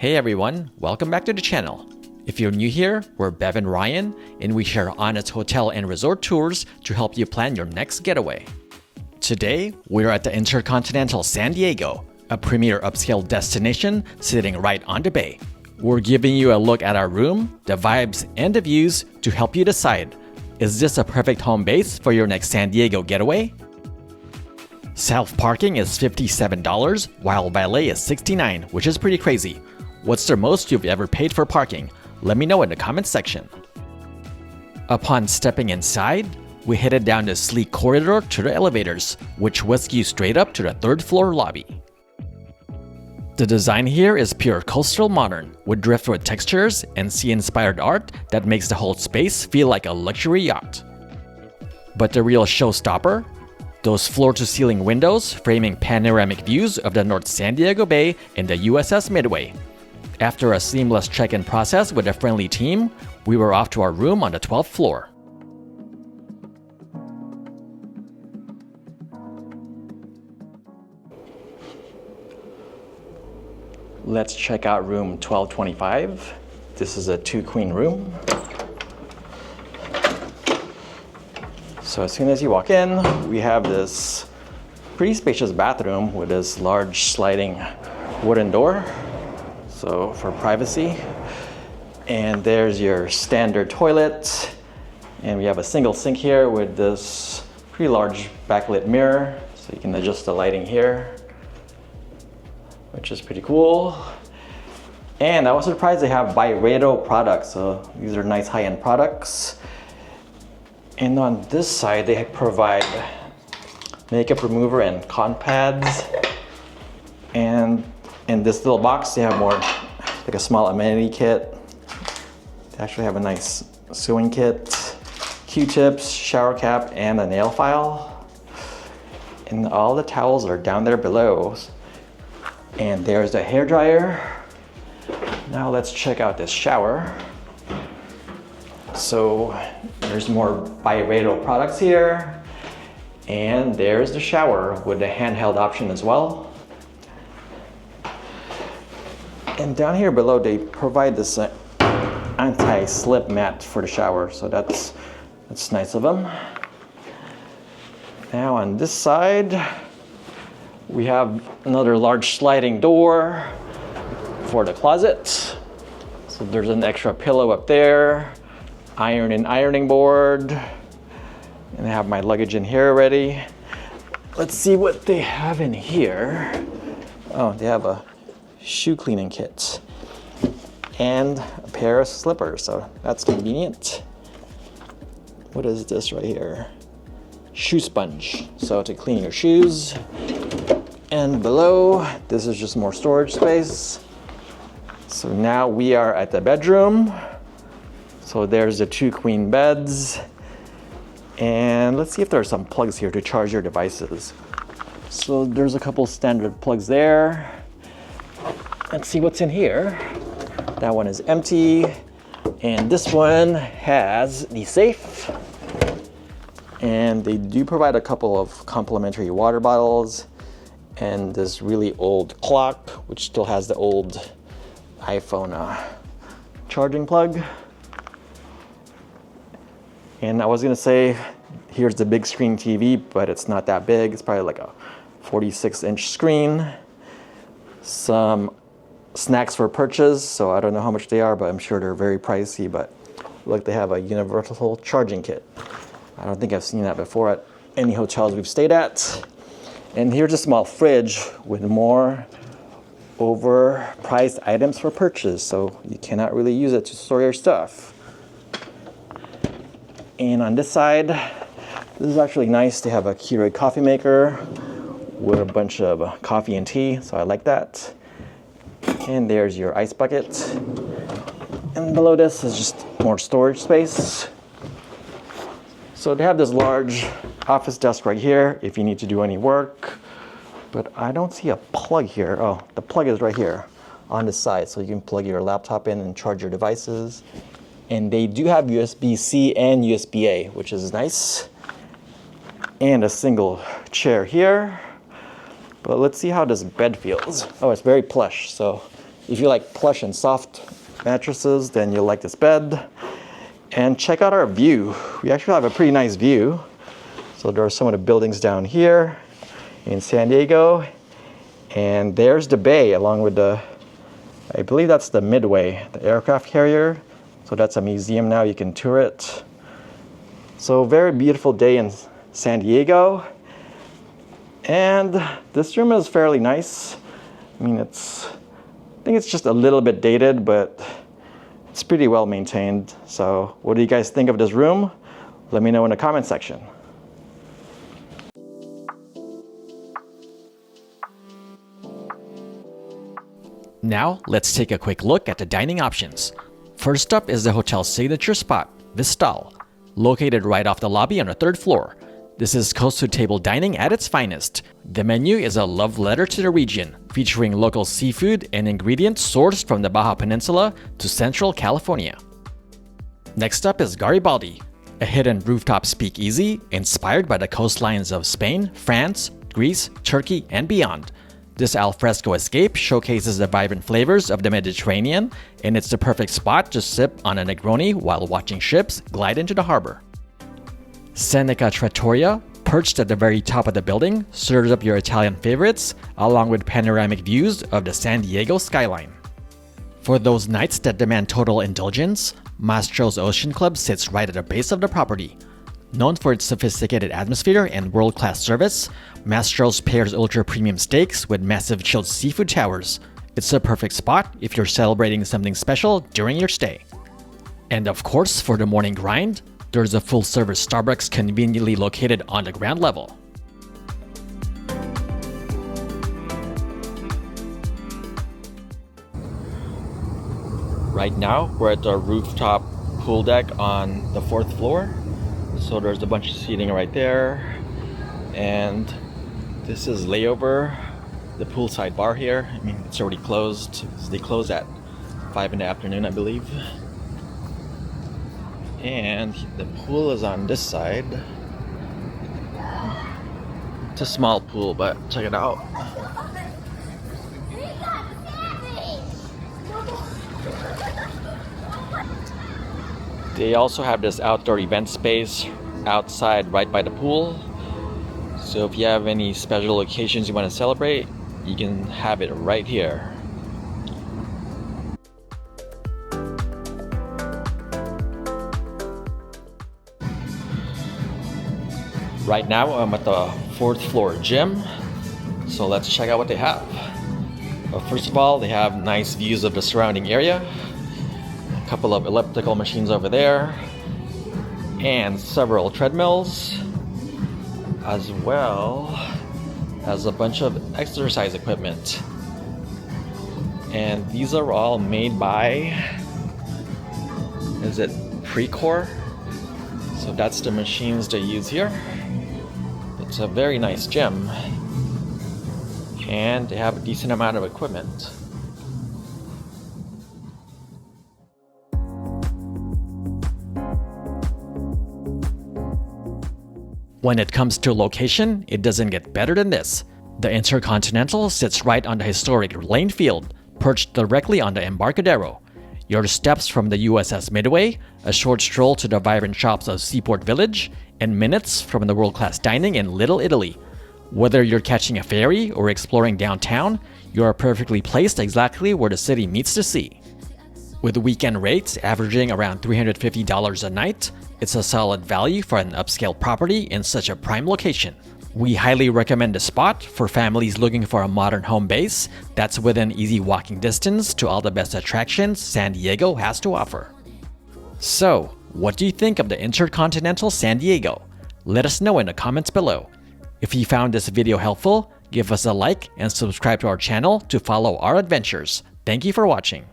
Hey everyone, welcome back to the channel. If you're new here, we're Bev and Ryan, and we share honest hotel and resort tours to help you plan your next getaway. Today, we're at the InterContinental San Diego, a premier upscale destination sitting right on the bay. We're giving you a look at our room, the vibes, and the views to help you decide, is this a perfect home base for your next San Diego getaway? Self-parking is $57, while valet is $69, which is pretty crazy. What's the most you've ever paid for parking? Let me know in the comments section. Upon stepping inside, we headed down the sleek corridor to the elevators, which whisk you straight up to the third floor lobby. The design here is pure coastal modern, with driftwood textures and sea-inspired art that makes the whole space feel like a luxury yacht. But the real showstopper? Those floor-to-ceiling windows framing panoramic views of the North San Diego Bay and the USS Midway. After a seamless check-in process with a friendly team, we were off to our room on the 12th floor. Let's check out room 1225. This is a 2-queen room. So as soon as you walk in, we have this pretty spacious bathroom with this large sliding wooden door. So for privacy. And there's your standard toilet. And we have a single sink here with this pretty large backlit mirror. So you can adjust the lighting here, which is pretty cool. And I was surprised they have Byredo products. So these are nice high-end products. And on this side, they provide makeup remover and con pads. And in this little box, they have more, like a small amenity kit. They actually have a nice sewing kit, Q-tips, shower cap, and a nail file. And all the towels are down there below. And there's the hairdryer. Now let's check out this shower. So there's more Byredo products here. And there's the shower with the handheld option as well. And down here below, they provide this anti-slip mat for the shower. So that's nice of them. Now on this side, we have another large sliding door for the closet. So there's an extra pillow up there, iron and ironing board, and I have my luggage in here already. Let's see what they have in here. Oh, they have a shoe cleaning kit and a pair of slippers, so that's convenient. What is this right here? Shoe sponge, so to clean your shoes. And below, this is just more storage space. So now we are at the bedroom. So there's the 2 queen beds. And let's see if there are some plugs here to charge your devices. So there's a couple standard plugs there. Let's see what's in here. That one is empty. And this one has the safe. And they do provide a couple of complimentary water bottles and this really old clock, which still has the old iPhone charging plug. And I was gonna say, here's the big screen TV, but it's not that big. It's probably like a 46-inch screen. Some snacks for purchase, so I don't know how much they are, but I'm sure they're very pricey. But look, they have a universal charging kit. I don't think I've seen that before at any hotels we've stayed at. And here's a small fridge with more overpriced items for purchase, so you cannot really use it to store your stuff. And on this side, this is actually nice to have a Keurig coffee maker with a bunch of coffee and tea, so I like that. And there's your ice bucket. And below this is just more storage space. So they have this large office desk right here if you need to do any work. But I don't see a plug here. Oh, the plug is right here on the side. So you can plug your laptop in and charge your devices. And they do have USB-C and USB-A, which is nice. And a single chair here. But let's see how this bed feels. Oh, it's very plush, so If you like plush and soft mattresses, then you'll like this bed. And check out our view. We actually have a pretty nice view. So there are some of the buildings down here in San Diego. And there's the bay along with the, I believe that's the Midway, the aircraft carrier. So that's a museum now, you can tour it. So very beautiful day in San Diego. And this room is fairly nice. I mean, I think it's just a little bit dated, but it's pretty well maintained. So what do you guys think of this room? Let me know in the comment section. Now, let's take a quick look at the dining options. First up is the hotel's signature spot, Vistal, located right off the lobby on the 3rd floor. This is coast-to-table dining at its finest. The menu is a love letter to the region, featuring local seafood and ingredients sourced from the Baja Peninsula to Central California. Next up is Garibaldi, a hidden rooftop speakeasy inspired by the coastlines of Spain, France, Greece, Turkey, and beyond. This alfresco escape showcases the vibrant flavors of the Mediterranean, and it's the perfect spot to sip on a Negroni while watching ships glide into the harbor. Seneca Trattoria, perched at the very top of the building, serves up your Italian favorites, along with panoramic views of the San Diego skyline. For those nights that demand total indulgence, Mastro's Ocean Club sits right at the base of the property. Known for its sophisticated atmosphere and world-class service, Mastro's pairs ultra-premium steaks with massive chilled seafood towers. It's a perfect spot if you're celebrating something special during your stay. And of course, for the morning grind, there's a full-service Starbucks conveniently located on the ground level. Right now, we're at the rooftop pool deck on the 4th floor. So there's a bunch of seating right there. And this is layover, the poolside bar here. I mean, it's already closed. They close at 5 in the afternoon, I believe. And the pool is on this side. It's a small pool, but check it out. They also have this outdoor event space outside right by the pool. So if you have any special occasions you want to celebrate, you can have it right here. Right now I'm at the 4th floor gym, so let's check out what they have. First of all, they have nice views of the surrounding area, a couple of elliptical machines over there, and several treadmills, as well as a bunch of exercise equipment. And these are all made by, is it Precor? So that's the machines they use here. It's a very nice gym, and they have a decent amount of equipment. When it comes to location, it doesn't get better than this. The InterContinental sits right on the historic Lane Field, perched directly on the Embarcadero. Your steps from the USS Midway, a short stroll to the vibrant shops of Seaport Village, and minutes from the world-class dining in Little Italy. Whether you're catching a ferry or exploring downtown, you are perfectly placed exactly where the city meets the sea. With weekend rates averaging around $350 a night, it's a solid value for an upscale property in such a prime location. We highly recommend the spot for families looking for a modern home base that's within easy walking distance to all the best attractions San Diego has to offer. So, what do you think of the InterContinental San Diego? Let us know in the comments below. If you found this video helpful, give us a like and subscribe to our channel to follow our adventures. Thank you for watching.